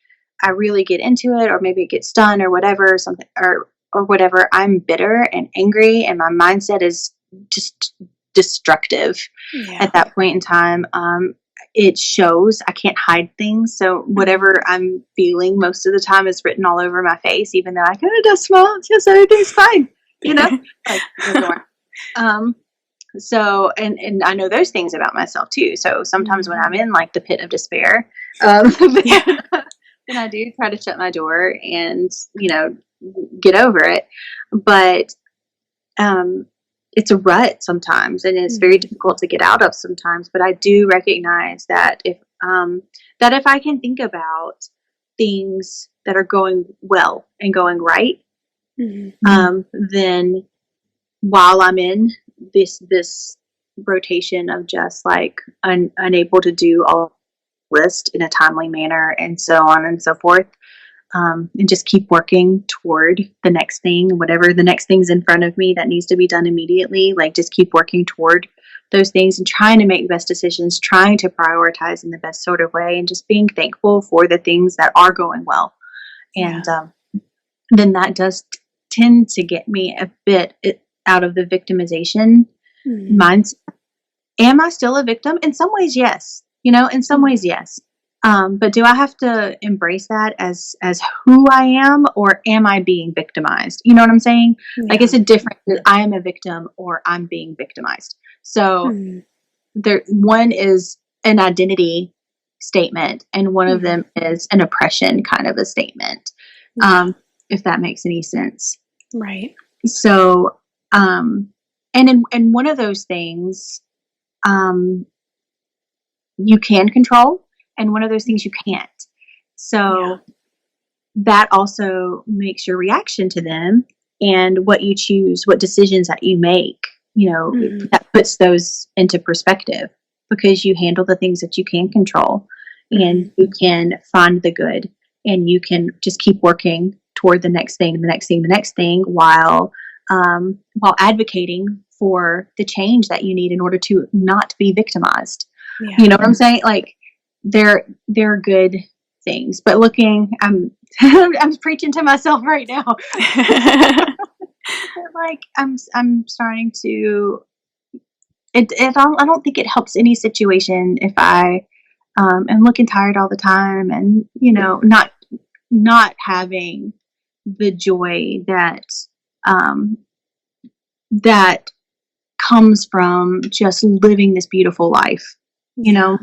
I really get into it, or maybe it gets done, or whatever, something, or whatever, I'm bitter and angry, and my mindset is just destructive at that point in time. It shows. I can't hide things. So whatever I'm feeling most of the time is written all over my face, even though I kind of just smile. Yes, everything's fine. So, and I know those things about myself too. So sometimes when I'm in like the pit of despair, then I do try to shut my door and, get over it. But, it's a rut sometimes, and it's very difficult to get out of sometimes. But I do recognize that if I can think about things that are going well and going right, then while I'm in this rotation of just like unable to do all list in a timely manner and so on and so forth, and just keep working toward the next thing, whatever the next thing's in front of me that needs to be done immediately, like just keep working toward those things and trying to make the best decisions, trying to prioritize in the best sort of way, and just being thankful for the things that are going well. And then that does tend to get me a bit out of the victimization mindset. Am I still a victim? In some ways, yes. In some ways, yes. But do I have to embrace that as who I am, or am I being victimized? You know what I'm saying? Like, it's a difference that I am a victim or I'm being victimized. So one is an identity statement, and one of them is an oppression kind of a statement. If that makes any sense. Right. So, and in one of those things, you can control, and one of those things you can't. So that also makes your reaction to them and what you choose, what decisions that you make, that puts those into perspective, because you handle the things that you can control, and you can find the good, and you can just keep working toward the next thing, while advocating for the change that you need in order to not be victimized. Yeah. You know what I'm saying? Like they're good things, but I'm preaching to myself right now. Like I'm starting to I don't think it helps any situation if I am looking tired all the time and, you know, not having the joy that that comes from just living this beautiful life, you know,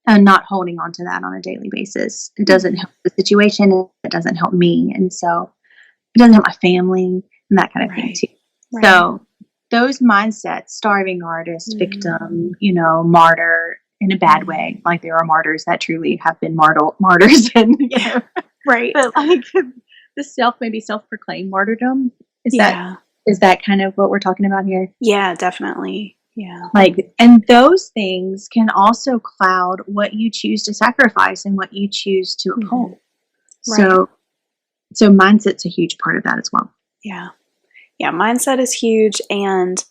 and not holding on to that on a daily basis. It doesn't help the situation. It doesn't help me. And so it doesn't help my family and that kind of thing too. Right. So those mindsets, starving artist, victim, you know, martyr in a bad way. Like there are martyrs that truly have been martyrs and, you know, right. But like the maybe self-proclaimed martyrdom. Is that kind of what we're talking about here? Yeah, definitely. Yeah. Like, and those things can also cloud what you choose to sacrifice and what you choose to uphold. Right. So mindset's a huge part of that as well. Yeah. Yeah. Mindset is huge, and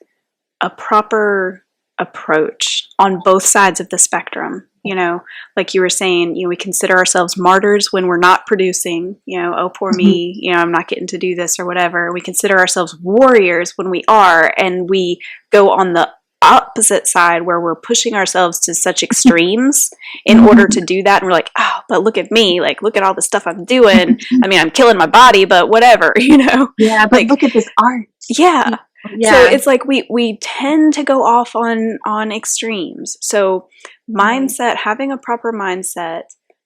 a proper approach on both sides of the spectrum. You know, like you were saying, you know, we consider ourselves martyrs when we're not producing, you know, oh, poor me, you know, I'm not getting to do this or whatever. We consider ourselves warriors when we are, and we go on the opposite side where we're pushing ourselves to such extremes in order to do that. And we're like, oh, but look at me, like, look at all the stuff I'm doing. I mean, I'm killing my body, but whatever, you know? Yeah, but like, look at this art. Yeah. Yeah. So it's like we tend to go off on extremes. So mindset, having a proper mindset,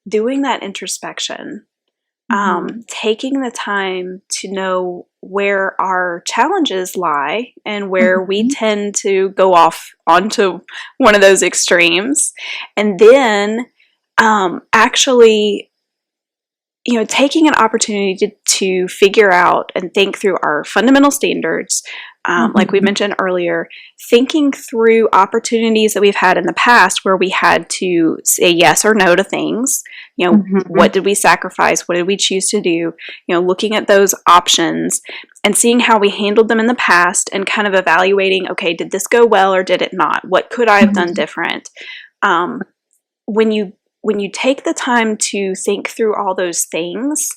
doing that introspection, taking the time to know where our challenges lie and where we tend to go off onto one of those extremes, and then actually, you know, taking an opportunity to figure out and think through our fundamental standards, like we mentioned earlier, thinking through opportunities that we've had in the past where we had to say yes or no to things. You know, what did we sacrifice? What did we choose to do? You know, looking at those options and seeing how we handled them in the past and kind of evaluating, okay, did this go well or did it not? What could I have done different? When you take the time to think through all those things,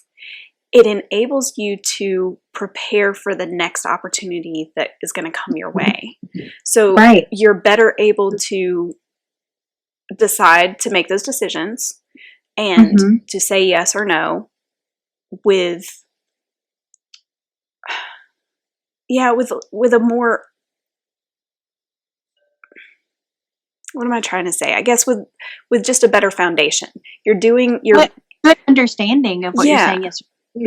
it enables you to prepare for the next opportunity that is going to come your way. So you're better able to decide to make those decisions and to say yes or no with a more, what am I trying to say? I guess with just a better foundation. You're doing your good understanding of what you're saying yes.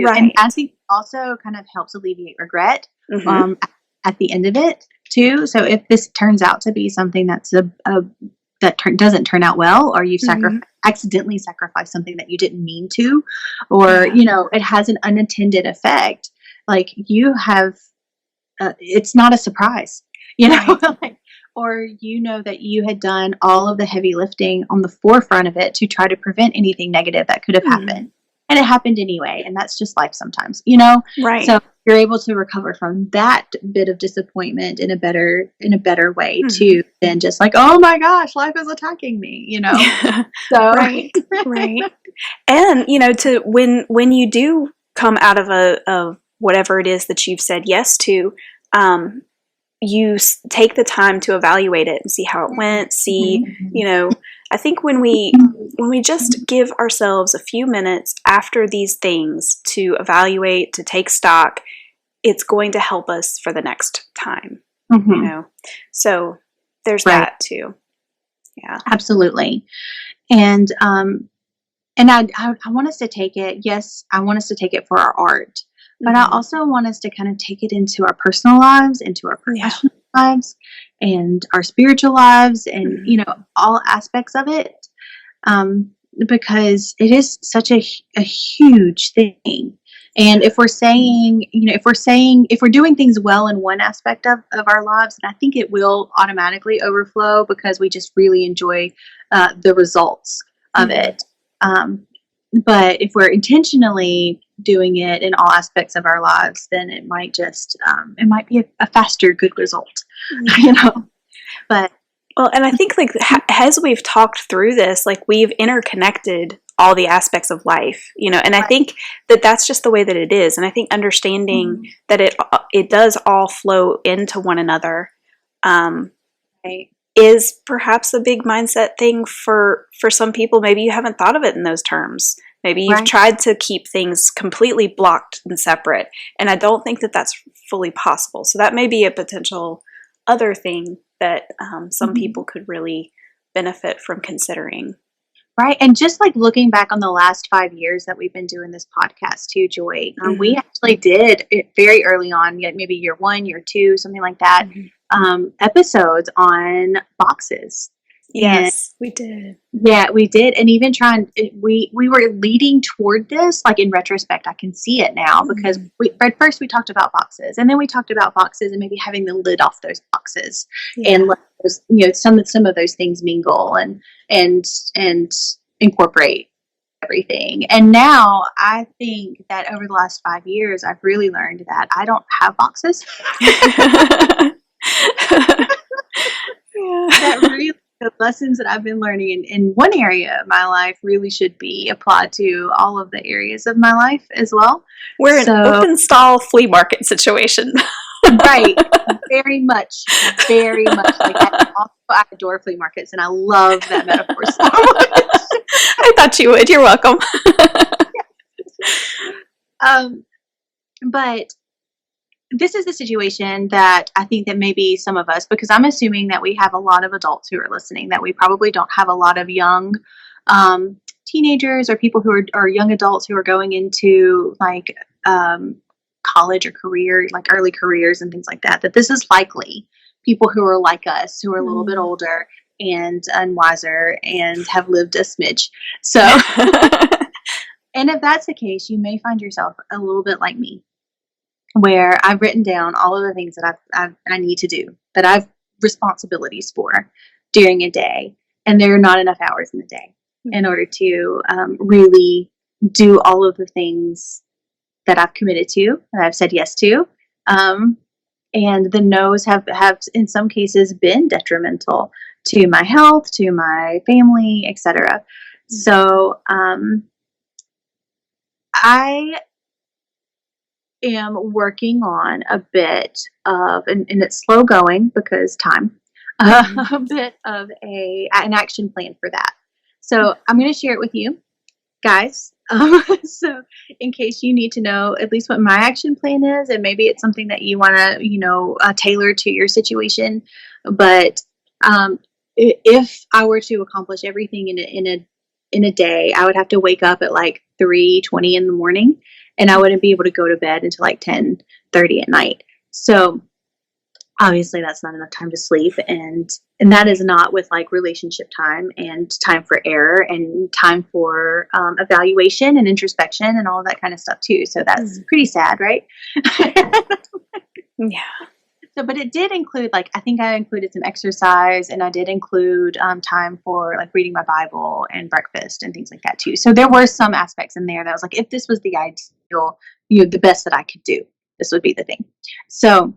Right. And I think also kind of helps alleviate regret at the end of it too. So if this turns out to be something that's doesn't turn out well, or you accidentally sacrifice something that you didn't mean to, or you know, it has an unintended effect, like you have, it's not a surprise, you know, or you know that you had done all of the heavy lifting on the forefront of it to try to prevent anything negative that could have happened. And it happened anyway, and that's just life sometimes, you know? Right. So you're able to recover from that bit of disappointment in a better way too, than just like, oh my gosh, life is attacking me, you know? So right. And, you know, to when you do come out of whatever it is that you've said yes to, you take the time to evaluate it and see how it went, see, you know, I think when we just give ourselves a few minutes after these things to evaluate, to take stock, it's going to help us for the next time, you know? So there's that too. Yeah, absolutely. And I want us to take it. Yes, I want us to take it for our art, but I also want us to kind of take it into our personal lives, into our professional lives, and our spiritual lives, and you know, all aspects of it, because it is such a huge thing. And if we're saying, you know, if we're doing things well in one aspect of our lives, and I think it will automatically overflow because we just really enjoy the results of it. But if we're intentionally doing it in all aspects of our lives, then it might just, it might be a faster, good result, you know? But Well, and I think like as we've talked through this, like we've interconnected all the aspects of life, you know, and I think that that's just the way that it is. And I think understanding that it does all flow into one another, right. is perhaps a big mindset thing for some people. Maybe you haven't thought of it in those terms. Maybe you've Right. tried to keep things completely blocked and separate, and I don't think that that's fully possible. So that may be a potential other thing that some people could really benefit from considering. Right. And just like looking back on the last 5 years that we've been doing this podcast too, Joy, we actually did it very early on, yet maybe year 1, year 2, something like that, episodes on boxes. Yes, we did. Yeah, we did. And even we were leading toward this, like in retrospect, I can see it now because at first we talked about boxes, and then we talked about boxes and maybe having the lid off those boxes and let those, you know, some of those things mingle and incorporate everything. And now I think that over the last 5 years, I've really learned that I don't have boxes. That really, the lessons that I've been learning in one area of my life really should be applied to all of the areas of my life as well. We're an open stall flea market situation. Right. Very much like that. Also, I adore flea markets, and I love that metaphor so much. I thought you would. You're welcome. But this is the situation that I think that maybe some of us, because I'm assuming that we have a lot of adults who are listening, that we probably don't have a lot of young teenagers or people who are young adults who are going into like college or career, like early careers and things like that, that this is likely people who are like us, who are a little bit older and wiser and have lived a smidge. So, and if that's the case, you may find yourself a little bit like me, where I've written down all of the things that I need to do, that I've responsibilities for during a day, and there are not enough hours in the day in order to really do all of the things that I've committed to, that I've said yes to. And the no's have in some cases been detrimental to my health, to my family, etc. So I am working on a bit of, and it's slow going because time, a bit of an action plan for that. So I'm going to share it with you guys. So in case you need to know at least what my action plan is, and maybe it's something that you want to, tailor to your situation. But if I were to accomplish everything in a day, I would have to wake up at like 3:20 in the morning, and I wouldn't be able to go to bed until like 10:30 at night. So obviously that's not enough time to sleep, and that is not with like relationship time and time for error and time for evaluation and introspection and all of that kind of stuff too. So that's pretty sad, right? Yeah. So, but it did include, like, I think I included some exercise, and I did include time for like reading my Bible and breakfast and things like that too. So there were some aspects in there that I was like, if this was the ideal, the best that I could do, this would be the thing. So,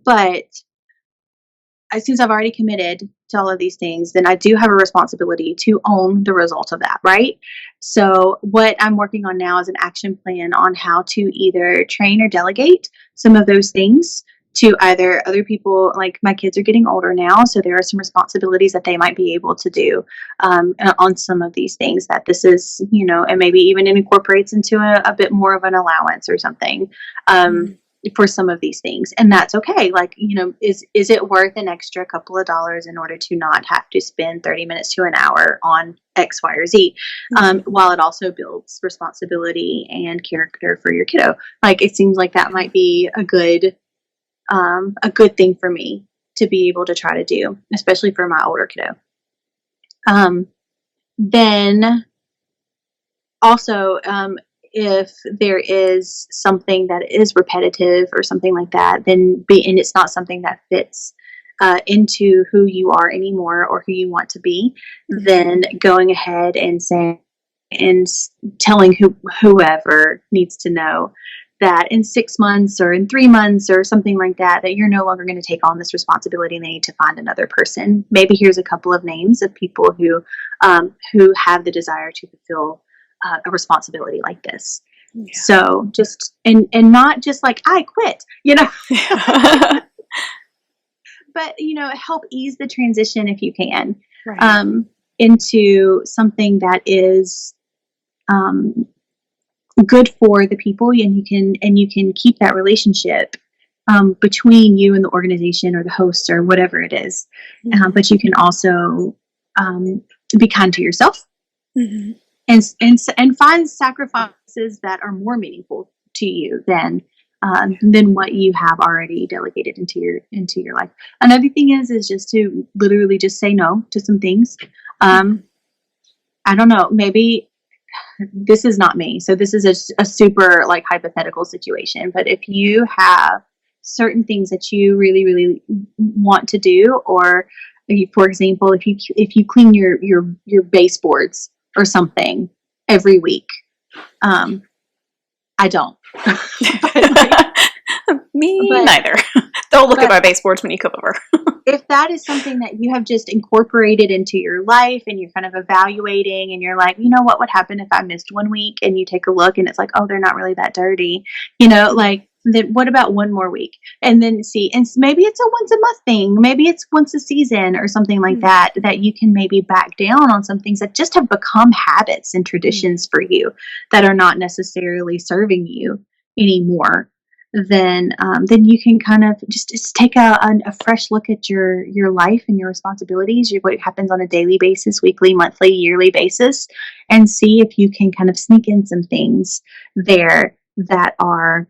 but since I've already committed to all of these things, then I do have a responsibility to own the result of that, right? So what I'm working on now is an action plan on how to either train or delegate some of those things to either other people. Like my kids are getting older now, so there are some responsibilities that they might be able to do on some of these things that this is, and maybe even incorporates into a bit more of an allowance or something. For some of these things, and that's okay. Like, is it worth an extra couple of dollars in order to not have to spend 30 minutes to an hour on X, Y, or Z, while it also builds responsibility and character for your kiddo? Like, it seems like that might be a good thing for me to be able to try to do, especially for my older kiddo. Then also, if there is something that is repetitive or something like that, and it's not something that fits into who you are anymore or who you want to be, then going ahead and saying, and telling whoever needs to know that in 6 months or in 3 months or something like that, that you're no longer going to take on this responsibility and they need to find another person. Maybe here's a couple of names of people who have the desire to fulfill a responsibility like this. Yeah. So just, and not just like, I quit, but, help ease the transition if you can, right. Into something that is, good for the people, and you can keep that relationship between you and the organization or the host or whatever it is. Mm-hmm. But you can also be kind to yourself, mm-hmm. and find sacrifices that are more meaningful to you than what you have already delegated into your life. Another thing is just to literally just say no to some things. I don't know, maybe this is not me, so this is a super like hypothetical situation, but if you have certain things that you really, really want to do, or for example, if you clean your baseboards or something every week, I don't. Neither. Don't look at my baseboards when you come over. If that is something that you have just incorporated into your life and you're kind of evaluating and you're like, what would happen if I missed 1 week, and you take a look and it's like, oh, they're not really that dirty, then what about one more week? And then see, and maybe it's a once a month thing. Maybe it's once a season or something like that you can maybe back down on some things that just have become habits and traditions for you that are not necessarily serving you anymore. Then you can kind of just take a fresh look at your life and your responsibilities, what happens on a daily basis, weekly, monthly, yearly basis, and see if you can kind of sneak in some things there that are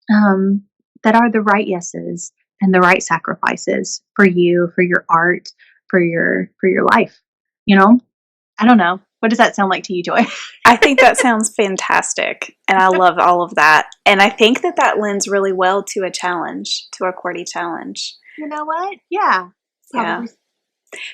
the right yeses and the right sacrifices for you, for your art, for your life. I don't know. What does that sound like to you, Joy? I think that sounds fantastic, and I love all of that. And I think that lends really well to a challenge, to a QWERTY challenge. You know what? Yeah. Probably. Yeah.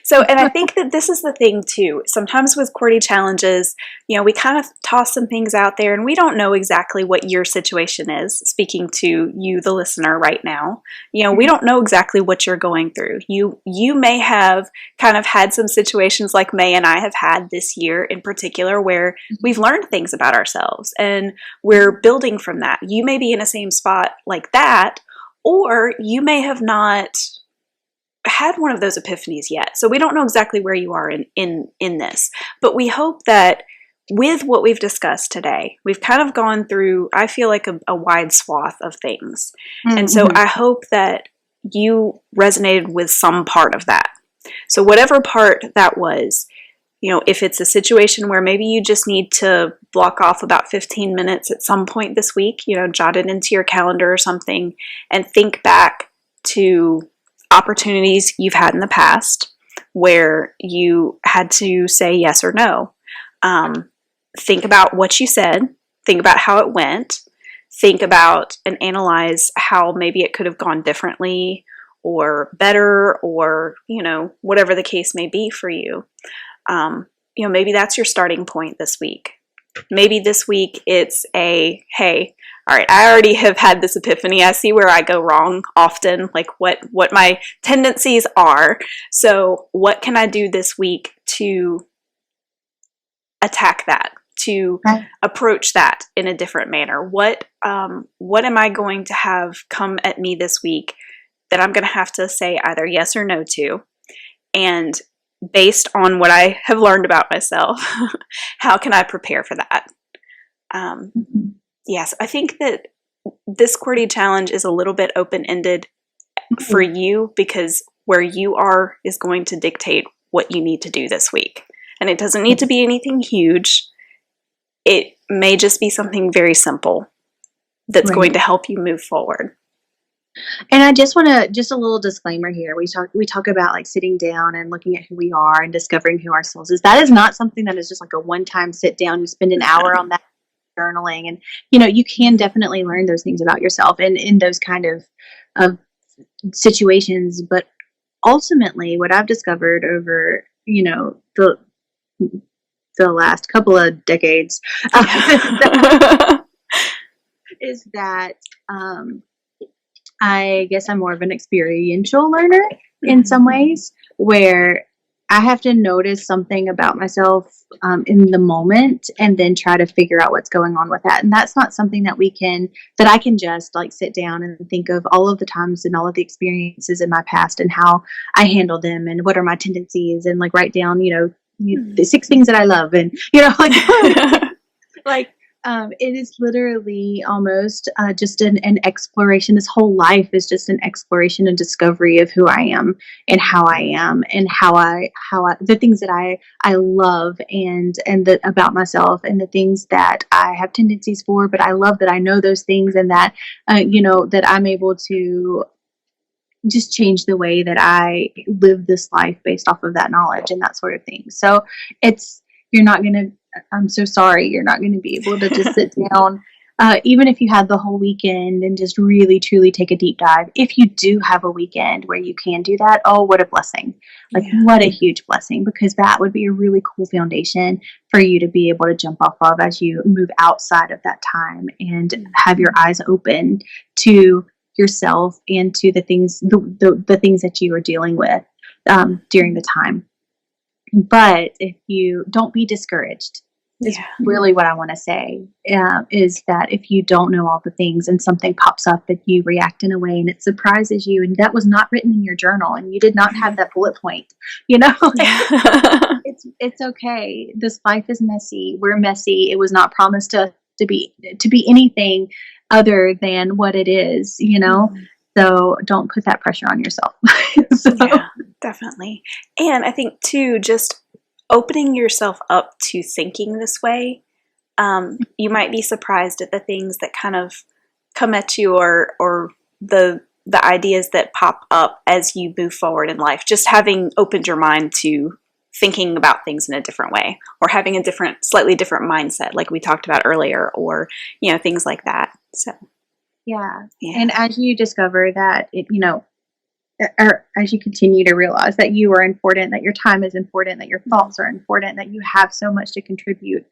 So, and I think that this is the thing too. Sometimes with QWERTY challenges, we kind of toss some things out there and we don't know exactly what your situation is. Speaking to you, the listener right now, we don't know exactly what you're going through. You may have kind of had some situations like May and I have had this year in particular, where we've learned things about ourselves and we're building from that. You may be in the same spot like that, or you may have not had one of those epiphanies yet. So we don't know exactly where you are in this, but we hope that with what we've discussed today, we've kind of gone through, I feel like a wide swath of things. Mm-hmm. And so I hope that you resonated with some part of that. So whatever part that was, if it's a situation where maybe you just need to block off about 15 minutes at some point this week, jot it into your calendar or something and think back to opportunities you've had in the past where you had to say yes or no. Think about what you said. Think about how it went. Think about and analyze how maybe it could have gone differently or better, or, whatever the case may be for you. Maybe that's your starting point this week. Maybe this week it's hey, all right, I already have had this epiphany. I see where I go wrong often, like what my tendencies are. So what can I do this week to attack that, to approach that in a different manner? What am I going to have come at me this week that I'm going to have to say either yes or no to? And based on what I have learned about myself, how can I prepare for that? Yes, I think that this QWERTY challenge is a little bit open-ended for you, because where you are is going to dictate what you need to do this week. And it doesn't need to be anything huge. It may just be something very simple that's going to help you move forward. And I just want to, just a little disclaimer here. We talk about like sitting down and looking at who we are and discovering who ourselves is. That is not something that is just like a one-time sit down. You spend an hour on that journaling, and you can definitely learn those things about yourself and in those kind of situations. But ultimately, what I've discovered over the the last couple of decades, is that I guess I'm more of an experiential learner in some ways, where I have to notice something about myself in the moment and then try to figure out what's going on with that. And that's not something that I can just like sit down and think of all of the times and all of the experiences in my past and how I handle them and what are my tendencies, and like write down, the 6 things that I love, and, like, it is literally almost just an exploration. This whole life is just an exploration and discovery of who I am and how I am and how I the things that I love and about myself, and the things that I have tendencies for. But I love that I know those things, and that that I'm able to just change the way that I live this life based off of that knowledge and that sort of thing. So I'm so sorry, you're not going to be able to just sit down, even if you had the whole weekend, and just really, truly take a deep dive. If you do have a weekend where you can do that, oh, what a blessing. What a huge blessing, because that would be a really cool foundation for you to be able to jump off of as you move outside of that time and have your eyes open to yourself and to the things, the things that you are dealing with during the time. But if you don't be discouraged, is really what I want to say, is that if you don't know all the things and something pops up and you react in a way and it surprises you, and that was not written in your journal and you did not have that bullet point, it's okay. This life is messy. We're messy. It was not promised to be anything other than what it is, So don't put that pressure on yourself. Yeah, definitely. And I think too, just opening yourself up to thinking this way, you might be surprised at the things that kind of come at you, or the ideas that pop up as you move forward in life. Just having opened your mind to thinking about things in a different way, or having a slightly different mindset, like we talked about earlier, or things like that. So. Yeah. And as you discover that, or as you continue to realize that you are important, that your time is important, that your thoughts are important, that you have so much to contribute,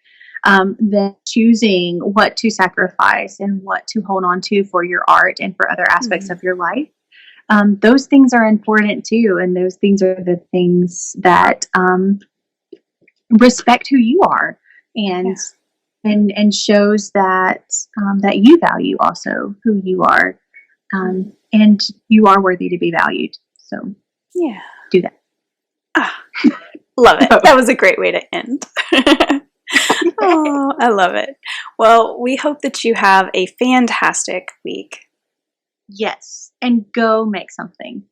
then choosing what to sacrifice and what to hold on to for your art and for other aspects of your life, those things are important too. And those things are the things that respect who you are, and shows that that you value also who you are, and you are worthy to be valued. So do that. Love it. That was a great way to end. Oh, I love it. Well, we hope that you have a fantastic week. Yes, and go make something.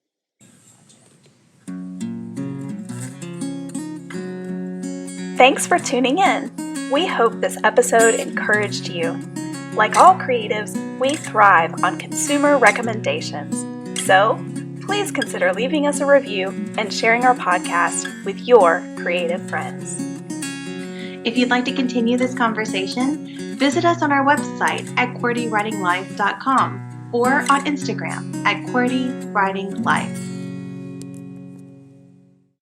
Thanks for tuning in. We hope this episode encouraged you. Like all creatives, we thrive on consumer recommendations. So, please consider leaving us a review and sharing our podcast with your creative friends. If you'd like to continue this conversation, visit us on our website at QWERTYWritingLife.com or on Instagram at QWERTYWritingLife.